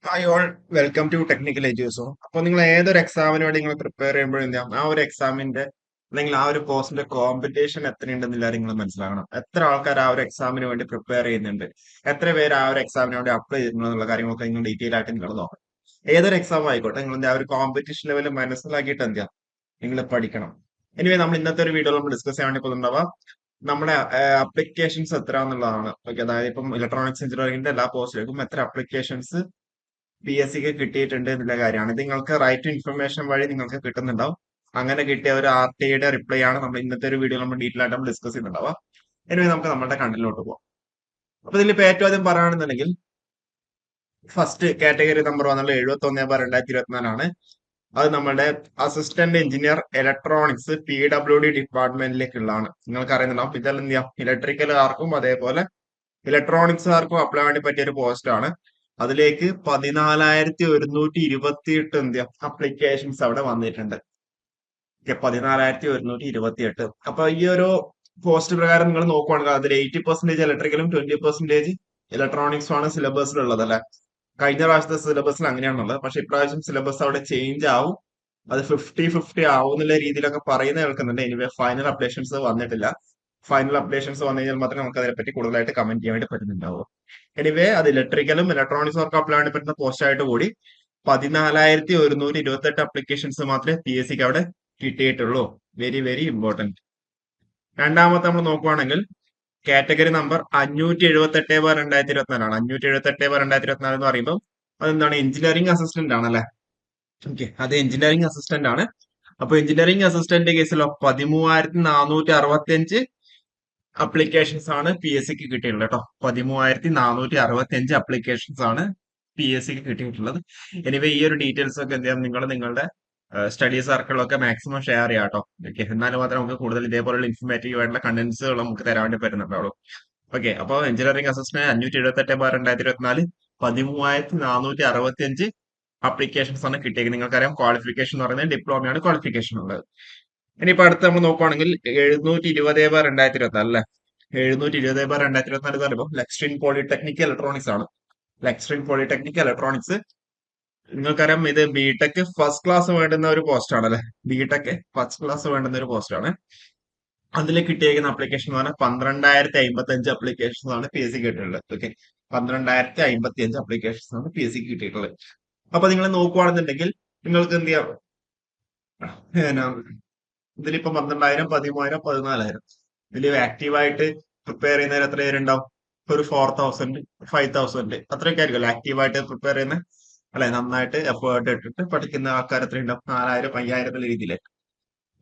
Hi all, welcome to technical Eduso. അപ്പോൾ നിങ്ങൾ ഏതൊരു എക്സാമിന് വേണ്ടി നിങ്ങൾ പ്രിപ്പയർ ചെയ്യുമ്പോഴും ആ ഒരു എക്സാമിന്റെ അല്ലെങ്കിൽ ആ ഒരു പോസ്റ്റിന്റെ കോമ്പറ്റീഷൻ എത്രയുണ്ടെന്നില്ല നിങ്ങൾ മനസ്സിലാക്കണം. എത്ര ആൾക്കാർ ആ ഒരു എക്സാമിന് വേണ്ടി പ്രിപ്പയർ ചെയ്യുന്നുണ്ട്, എത്ര പേര് ആ ഒരു എക്സാമിന് വേണ്ടി അപ്ലൈ ചെയ്യുന്നുള്ള കാര്യങ്ങളൊക്കെ നിങ്ങൾ ഡീറ്റെയിൽ ആയിട്ട് നിങ്ങൾ നോക്കണം. ഏതൊരു എക്സാം ആയിക്കോട്ടെ, നിങ്ങൾ ആ ഒരു കോമ്പറ്റീഷൻ ലെവൽ മനസ്സിലാക്കിയിട്ട് നിങ്ങൾ പഠിക്കണം. എനിവേ, നമ്മൾ ഇന്നത്തെ ഒരു വീഡിയോ നമ്മൾ ഡിസ്കസ് ചെയ്യാൻ വേണ്ടി പോകുന്നുണ്ടാവുക നമ്മുടെ അപ്ലിക്കേഷൻസ് എത്ര എന്നുള്ളതാണ്. ഓക്കെ, അതായത് ഇപ്പം ഇലക്ട്രോണിക്സ് എഞ്ചിനീയറിംഗിന്റെ എല്ലാ പോസ്റ്റിലേക്കും എത്ര അപ്ലിക്കേഷൻസ് PSC കിട്ടിയിട്ടുണ്ട് എന്നുള്ള കാര്യമാണ്. ഇത് നിങ്ങൾക്ക് റൈറ്റ് ടു ഇൻഫർമേഷൻ വഴി നിങ്ങൾക്ക് കിട്ടുന്നുണ്ടാവും. അങ്ങനെ കിട്ടിയ ഒരു RTIയുടെ റിപ്ലൈ ആണ് നമ്മൾ ഇന്നത്തെ ഒരു വീഡിയോ നമ്മൾ ഡീറ്റെയിൽ ആയിട്ട് നമ്മൾ ഡിസ്കസ് ചെയ്യുന്നുണ്ടാവുക. എനിവേ, നമുക്ക് നമ്മുടെ കണ്ടന്റിലോട്ട് പോകാം. അപ്പൊ ഇതിലിപ്പോ ഏറ്റവും ആദ്യം പറയുകയാണെന്നുണ്ടെങ്കിൽ ഫസ്റ്റ് കാറ്റഗറി നമ്പർ വന്നുള്ള 71/2024 അത് നമ്മുടെ അസിസ്റ്റന്റ് എഞ്ചിനീയർ ഇലക്ട്രോണിക്സ് PWD ഡിപ്പാർട്ട്മെന്റിലേക്കുള്ളതാണ്. നിങ്ങൾക്ക് അറിയുന്നുണ്ടാവും, ഇതെല്ലാം എന്ത് ചെയ്യാം, ഇലക്ട്രിക്കലുകാർക്കും അതേപോലെ ഇലക്ട്രോണിക്സുകാർക്കും അപ്ലൈ വേണ്ടി പറ്റിയ ഒരു പോസ്റ്റ് ആണ്. അതിലേക്ക് 14,128 എന്ത് അപ്ലിക്കേഷൻസ് അവിടെ വന്നിട്ടുണ്ട്. 14,128. അപ്പൊ ഈ ഒരു പോസ്റ്റ് പ്രകാരം നിങ്ങൾ നോക്കുവാണെങ്കിൽ അതിൽ 80% ഇലക്ട്രിക്കലും 20% ഇലക്ട്രോണിക്സും ആണ് സിലബസിലുള്ളത് അല്ലെ. കഴിഞ്ഞ പ്രാവശ്യത്തെ സിലബസിൽ അങ്ങനെയാണുള്ളത്. പക്ഷെ ഇപ്രാവശ്യം സിലബസ് അവിടെ ചേഞ്ച് ആവും. അത് 50-50 ആവും എന്നുള്ള രീതിയിലൊക്കെ പറയുന്നത് കേൾക്കുന്നുണ്ട്. എനിവേ, ഫൈനൽ അപ്ഡേഷൻസ് വന്നിട്ടില്ല. ഫൈനൽ അപ്ഡേഷൻസ് വന്നു കഴിഞ്ഞാൽ മാത്രമേ നമുക്ക് അതിനെപ്പറ്റി കൂടുതലായിട്ട് കമന്റ് ചെയ്യാൻ വേണ്ടി പറ്റുന്നുണ്ടാവും. എനിവേ, അത് ഇലക്ട്രിക്കലും ഇലക്ട്രോണിക്സും ഒക്കെ അപ്ലൈ വേണ്ടി പറ്റുന്ന പോസ്റ്റ് ആയിട്ട് കൂടി 14,128 അപ്ലിക്കേഷൻസ് മാത്രമേ PSCക്ക് അവിടെ കിട്ടിയിട്ടുള്ളൂ. Very very important. രണ്ടാമത്തെ നമ്മൾ നോക്കുവാണെങ്കിൽ കാറ്റഗറി നമ്പർ 578/2024 578/2024 എന്ന് പറയുമ്പോൾ അതെന്താണ്, എഞ്ചിനീയറിംഗ് അസിസ്റ്റന്റ് ആണല്ലേ. ഓക്കെ, അത് എഞ്ചിനീയറിംഗ് അസിസ്റ്റന്റ് ആണ്. അപ്പൊ എഞ്ചിനീയറിംഗ് അസിസ്റ്റന്റ് കേസിലോ 13,465 അപ്ലിക്കേഷൻസ് ആണ് PSCക്ക് കിട്ടിയിട്ടുള്ളത് കേട്ടോ. 13,465 അപ്ലിക്കേഷൻസ് ആണ് PSCക്ക് കിട്ടിയിട്ടുള്ളത്. എനിവേ, ഈ ഒരു ഡീറ്റെയിൽസ് ഒക്കെ എന്ത് ചെയ്യാം, നിങ്ങൾ നിങ്ങളുടെ സ്റ്റഡി സർക്കിളിലൊക്കെ മാക്സിമം ഷെയർ ചെയ്യാം കേട്ടോ. ഓക്കെ, എന്നാലും മാത്രമേ നമുക്ക് കൂടുതൽ ഇതേപോലുള്ള ഇൻഫോർമേറ്റീവ് ആയിട്ടുള്ള കണ്ടന്റ്സുകൾ നമുക്ക് തരാൻ വേണ്ടി പറ്റുന്നുണ്ടാവുള്ളൂ. ഓക്കെ, അപ്പോൾ എഞ്ചിനീയറിംഗ് അസിസ്റ്റന്റ് 578/2024 13,465 അപ്ലിക്കേഷൻസ് ആണ് കിട്ടിയത്. നിങ്ങൾക്കറിയാം, ക്വാളിഫിക്കേഷൻ എന്ന് പറയുന്നത് ഡിപ്ലോമയാണ് ക്വാളിഫിക്കേഷൻ ഉള്ളത്. ഇനിയിപ്പോ അടുത്ത് നമ്മൾ നോക്കുവാണെങ്കിൽ 720/2024 അല്ലെ. 720/2024 എന്ന് പറയുമ്പോൾ ലക്ഷ്മൺ പോളിടെക്നിക് ഇലക്ട്രോണിക്സ് ആണ്. ലക്ഷ്മൺ പോളിടെക്നിക് ഇലക്ട്രോണിക്സ് നിങ്ങൾക്കറിയാം, ഇത് ബിടെക് ഫസ്റ്റ് ക്ലാസ് വേണ്ടുന്ന ഒരു പോസ്റ്റ് ആണ് അല്ലെ. ബിടെക് ഫസ്റ്റ് ക്ലാസ് വേണ്ടുന്ന ഒരു പോസ്റ്റ് ആണ്. അതിൽ കിട്ടിയിരിക്കുന്ന അപ്ലിക്കേഷൻ എന്ന് പറഞ്ഞാൽ 12,055 അപ്ലിക്കേഷൻസ് ആണ് PSC കിട്ടിയിട്ടുള്ളത്. ഓക്കെ, 12,055 അപ്ലിക്കേഷൻസ് ആണ് PSC കിട്ടിയിട്ടുള്ളത്. അപ്പൊ നിങ്ങൾ നോക്കുവാണെന്നുണ്ടെങ്കിൽ നിങ്ങൾക്ക് എന്ത് ചെയ്യാം, പിന്നെ ഇതിലിപ്പോ 12,000, 13,000, 14,000 ഇതിൽ ആക്റ്റീവായിട്ട് പ്രിപ്പയർ ചെയ്യുന്നവർ എത്ര പേരുണ്ടാവും? ഒരു 4,000, 5,000 അത്രയൊക്കെ ആയിരിക്കുമല്ലോ ആക്റ്റീവായിട്ട് പ്രിപ്പയർ ചെയ്യുന്ന അല്ലെ. നന്നായിട്ട് എഫേർട്ട് ഇട്ടിട്ട് പഠിക്കുന്ന ആൾക്കാർ എത്രയുണ്ടാവും? 4,000, 5,000 എന്നുള്ള രീതിയിലേക്ക്.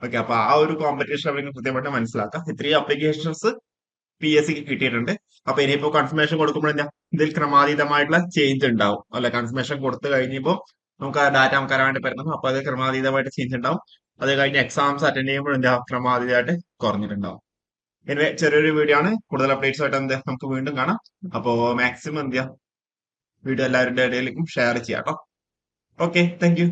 ഓക്കെ, അപ്പൊ ആ ഒരു കോമ്പറ്റീഷൻ അവർക്ക് കൃത്യമായിട്ട് മനസ്സിലാക്കാം. ഇത്രയും അപ്ലിക്കേഷൻസ് PSCക്ക് കിട്ടിയിട്ടുണ്ട്. അപ്പൊ ഇനിയിപ്പോ കൺഫർമേഷൻ കൊടുക്കുമ്പോൾ ഇതിൽ ക്രമാതീതമായിട്ടുള്ള ചേഞ്ച് ഉണ്ടാവും അല്ലെ. കൺഫർമേഷൻ കൊടുത്തു കഴിഞ്ഞപ്പോൾ നമുക്ക് ആ ഡാറ്റ നമുക്ക് അറിയാൻ വേണ്ടി പറ്റുന്നു. അപ്പൊ അത് ക്രമാതീതമായിട്ട് ചേഞ്ച് ഉണ്ടാവും. അത് കഴിഞ്ഞ് എക്സാംസ് അറ്റൻഡ് ചെയ്യുമ്പോൾ ക്രമാതീതമായിട്ട് കുറഞ്ഞിട്ടുണ്ടാവും. എനിവേ, ചെറിയൊരു വീഡിയോ ആണ്. കൂടുതൽ അപ്ഡേറ്റ്സ് ആയിട്ട് നമുക്ക് വീണ്ടും കാണാം. അപ്പോ മാക്സിമം വീഡിയോ എല്ലാവരുടെ ഇടയിലേക്കും ഷെയർ ചെയ്യാം കേട്ടോ. Okay, thank you.